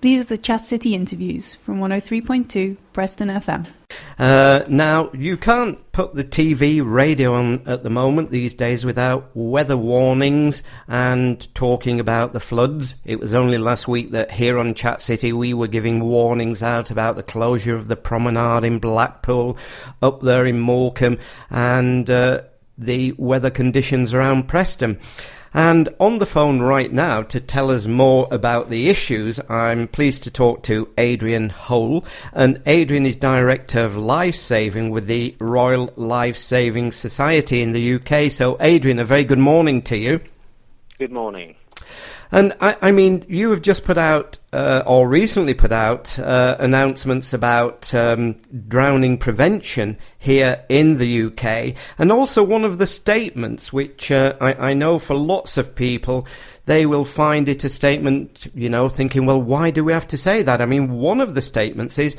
These are the Chat City interviews from 103.2 Preston FM. Now, you can't put the TV, radio on at the moment these days without weather warnings and talking about the floods. It was only last week that here on Chat City we were giving warnings out about the closure of the promenade in Blackpool, up there in Morecambe, and the weather conditions around Preston. And on the phone right now to tell us more about the issues, I'm pleased to talk to Adrian Hole. And Adrian is Director of Life Saving with the Royal Life Saving Society in the UK. So, Adrian, a very good morning to you. Good morning. And I mean, you have just put out, or recently put out, announcements about drowning prevention here in the UK. And also one of the statements, which I know for lots of people, they will find it a statement, you know, thinking, well, why do we have to say that? I mean, one of the statements is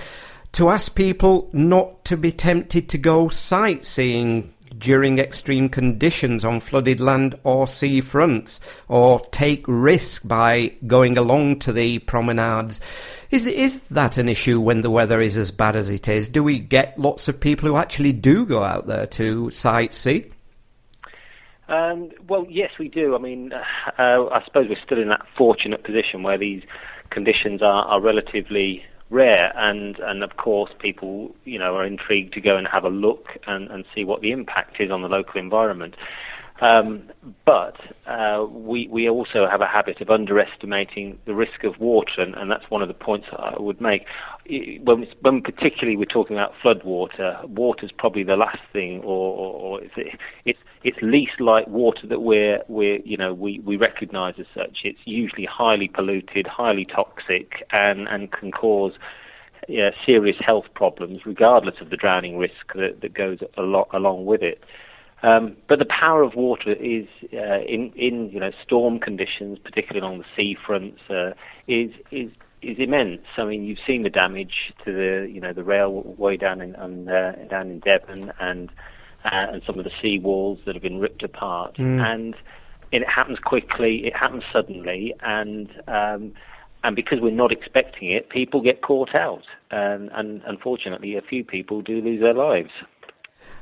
to ask people not to be tempted to go sightseeing during extreme conditions on flooded land or sea fronts, or take risk by going along to the promenades. Is that an issue when the weather is as bad as it is? Do we get lots of people who actually do go out there to sightsee? Well, yes, we do. I mean, I suppose we're still in that fortunate position where these conditions are relatively rare, and of course people, you know, are intrigued to go and have a look and see what the impact is on the local environment. But we also have a habit of underestimating the risk of water, and that's one of the points that I would make. When particularly we're talking about flood water, water's probably the last thing, or it's least like water that we recognise as such. It's usually highly polluted, highly toxic, and can cause serious health problems, regardless of the drowning risk that goes along with it. But the power of water is in storm conditions, particularly along the sea fronts, is immense. I mean, you've seen the damage to the railway down in Devon, and some of the sea walls that have been ripped apart. And it happens quickly, it happens suddenly, and because we're not expecting it, people get caught out, and unfortunately, a few people do lose their lives.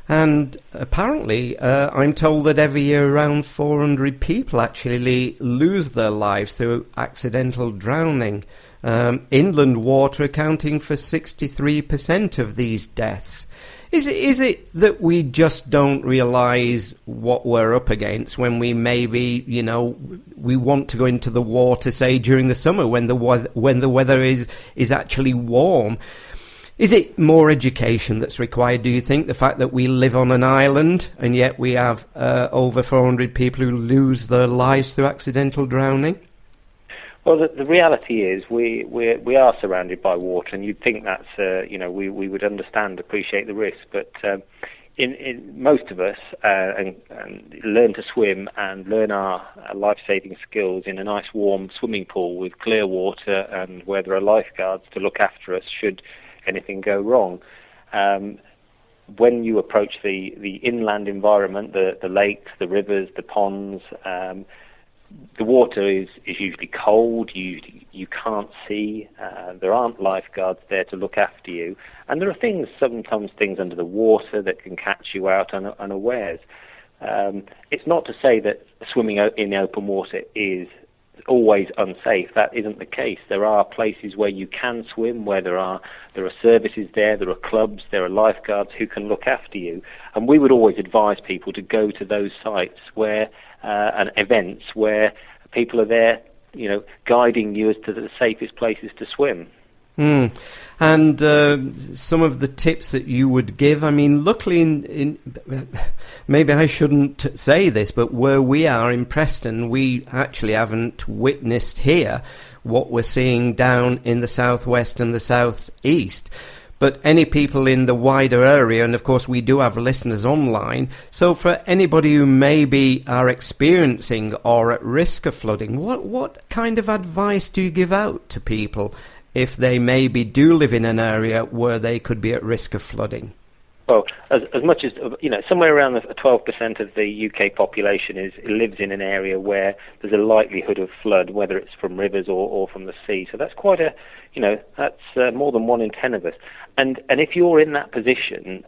And apparently, I'm told that every year around 400 people actually lose their lives through accidental drowning. Inland water accounting for 63% of these deaths. Is it that we just don't realise what we're up against when we maybe, we want to go into the water, say, during the summer when the weather is actually warm? Is it more education that's required, do you think? The fact that we live on an island and yet we have over 400 people who lose their lives through accidental drowning? Well, the reality is we are surrounded by water, and you'd think that's we would appreciate the risk, but in most of us and learn to swim and learn our life-saving skills in a nice warm swimming pool with clear water and where there are lifeguards to look after us should anything go wrong. When you approach the inland environment, the lakes, the rivers, the ponds, the water is usually cold. You can't see. There aren't lifeguards there to look after you, and there are sometimes things under the water that can catch you out unawares. It's not to say that swimming in open water is always unsafe. That isn't the case. There are places where you can swim, where there are services there are clubs, there are lifeguards who can look after you, and we would always advise people to go to those sites where and events where people are there, guiding you as to the safest places to swim. And some of the tips that you would give, I mean, luckily maybe I shouldn't say this, but where we are in Preston, we actually haven't witnessed here what we're seeing down in the southwest and the southeast. But any people in the wider area, and of course we do have listeners online, so for anybody who maybe are experiencing or at risk of flooding, what kind of advice do you give out to people if they maybe do live in an area where they could be at risk of flooding? Well, as much as, somewhere around 12% of the UK population lives in an area where there's a likelihood of flood, whether it's from rivers or from the sea. So that's quite that's more than 1 in 10 of us. And if you're in that position,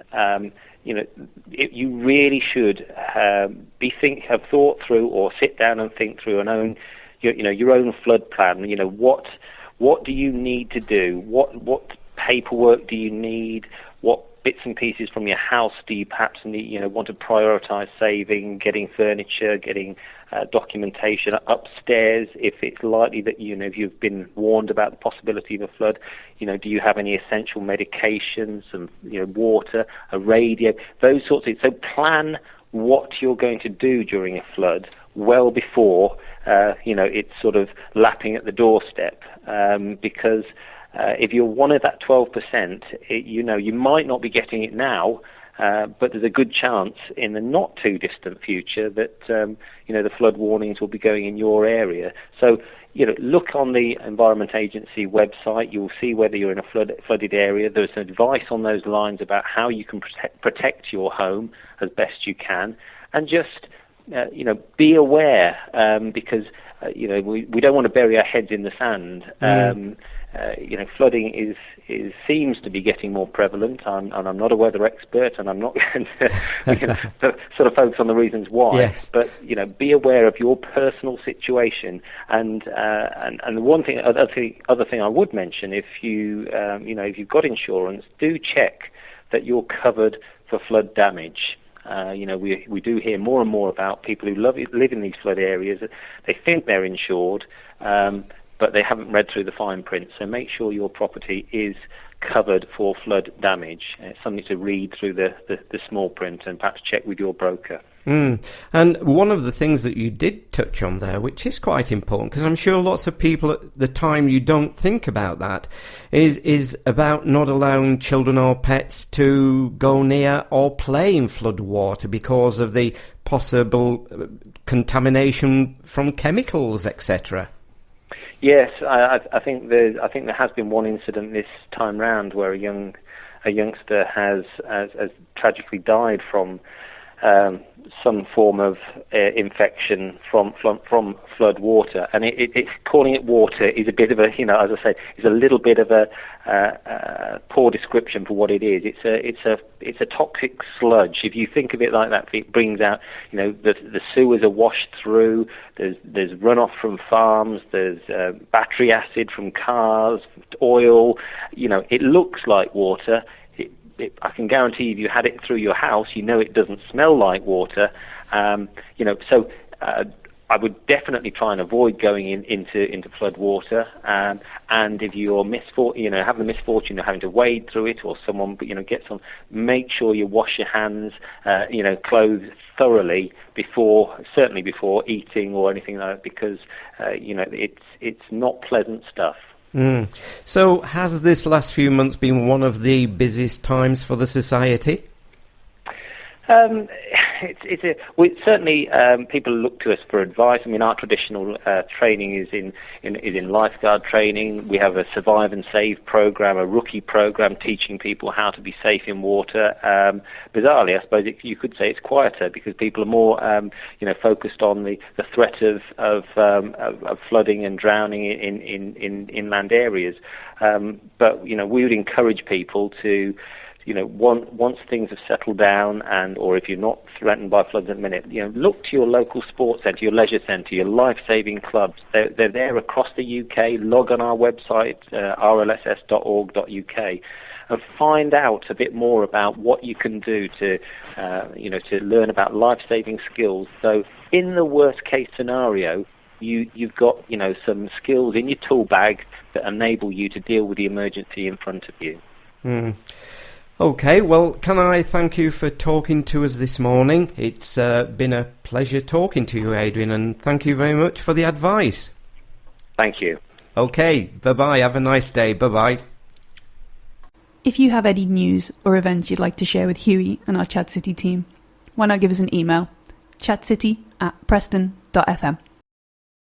you really should have thought through or sit down and think through your own flood plan. What do you need to do? What paperwork do you need? What bits and pieces from your house do you perhaps need, want to prioritize saving, getting furniture, getting documentation upstairs if it's likely that, if you've been warned about the possibility of a flood, do you have any essential medications, some, water, a radio, those sorts of things. So plan what you're going to do during a flood well before, it's sort of lapping at the doorstep, because if you're one of that 12%, you might not be getting it now, but there's a good chance in the not too distant future that the flood warnings will be going in your area. So look on the Environment Agency website. You'll see whether you're in a flooded area. There's advice on those lines about how you can protect your home as best you can, and just be aware, because we don't want to bury our heads in the sand. Flooding seems to be getting more prevalent, and I'm not a weather expert, and I'm not going to sort of focus on the reasons why. Yes. But be aware of your personal situation, and the one thing, other thing I would mention, if if you've got insurance, do check that you're covered for flood damage. We do hear more and more about people who live in these flood areas. They think they're insured, but they haven't read through the fine print. So make sure your property is covered for flood damage. It's something to read through the small print, and perhaps check with your broker. And one of the things that you did touch on there, which is quite important, because I'm sure lots of people at the time you don't think about that, is about not allowing children or pets to go near or play in flood water because of the possible contamination from chemicals, etc. Yes, I think there has been one incident this time round where a youngster has tragically died from some form of infection from flood water, and it's calling it water is a bit of a, as I say, is a little bit of a poor description for what it is. It's a toxic sludge. If you think of it like that, it brings out, the sewers are washed through. There's runoff from farms. There's battery acid from cars, oil. It looks like water. I can guarantee if you had it through your house, it doesn't smell like water. So I would definitely try and avoid going into flood water. And if you're have the misfortune of having to wade through it, or someone gets on, make sure you wash your hands, clothes thoroughly certainly before eating or anything like that, because it's not pleasant stuff. So has this last few months been one of the busiest times for the society? Certainly people look to us for advice. I mean, our traditional training is in lifeguard training. We have a survive and save program, a rookie program teaching people how to be safe in water. Bizarrely, I suppose you could say it's quieter because people are more focused on the threat of flooding and drowning in inland areas. But we would encourage people to, once things have settled down, or if you're not threatened by floods at the minute, look to your local sports centre, your leisure centre, your life-saving clubs. They're there across the UK. Log on our website, rlss.org.uk, and find out a bit more about what you can do to learn about life-saving skills. So in the worst-case scenario, you've got some skills in your tool bag that enable you to deal with the emergency in front of you. Okay, well, can I thank you for talking to us this morning? It's been a pleasure talking to you, Adrian, and thank you very much for the advice. Thank you. Okay, bye-bye. Have a nice day. Bye-bye. If you have any news or events you'd like to share with Huey and our Chat City team, why not give us an email, chatcity@preston.fm.